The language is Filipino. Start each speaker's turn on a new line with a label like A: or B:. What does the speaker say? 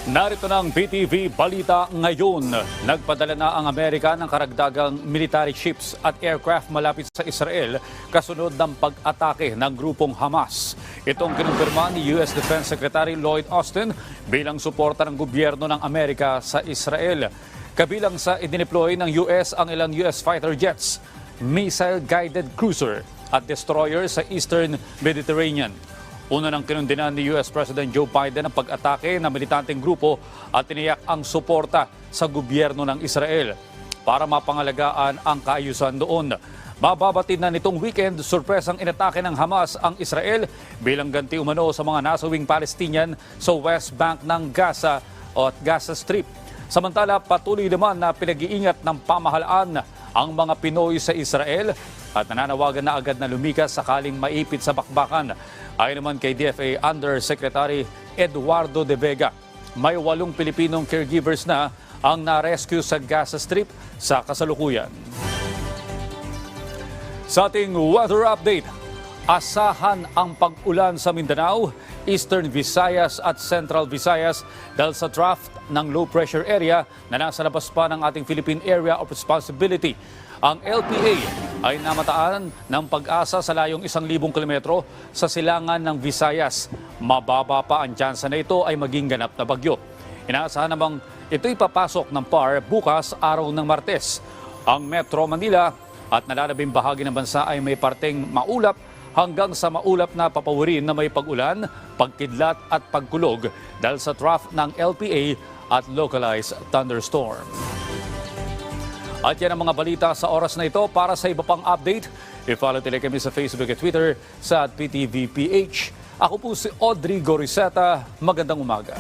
A: Narito na ang BTV Balita ngayon. Nagpadala na ang Amerika ng karagdagang military ships at aircraft malapit sa Israel kasunod ng pag-atake ng grupong Hamas. Itong kinumpirma ni US Defense Secretary Lloyd Austin bilang suporta ng gobyerno ng Amerika sa Israel. Kabilang sa idineploy ng US ang ilang US fighter jets, missile-guided cruiser at destroyer sa Eastern Mediterranean. Una nang kinundinan ni US President Joe Biden ang pag-atake ng militanteng grupo at tiniyak ang suporta sa gobyerno ng Israel para mapangalagaan ang kaayusan doon. Mababatid na nitong weekend, surpresang inatake ng Hamas ang Israel bilang ganti umano sa mga nasawing Palestinian sa West Bank ng Gaza at Gaza Strip. Samantala, patuloy naman na pinag-iingat ng pamahalaan ang mga Pinoy sa Israel at nananawagan na agad na lumikas sakaling maipit sa bakbakan. Ayon naman kay DFA Undersecretary Eduardo De Vega, may 8 Pilipinong caregivers na ang na-rescue sa Gaza Strip sa kasalukuyan. Sa ating weather update, asahan ang pag-ulan sa Mindanao, Eastern Visayas at Central Visayas dahil sa trough ng low pressure area na nasa labas pa ng ating Philippine Area of Responsibility. Ang LPA ay namataan ng pag-asa sa layong 1,000 kilometro sa silangan ng Visayas. Mababa pa ang tsansa na ito ay maging ganap na bagyo. Inaasahan namang ito'y papasok ng PAR bukas araw ng Martes. Ang Metro Manila at nalalabing bahagi ng bansa ay may parteng maulap hanggang sa maulap na papawirin na may pag-ulan, pagkidlat at pagkulog dahil sa trough ng LPA at localized thunderstorm. At yan ang mga balita sa oras na ito. Para sa iba pang update, i-follow nila kami sa Facebook at Twitter sa @PTVPH. Ako po si Audrey Goriseta. Magandang umaga.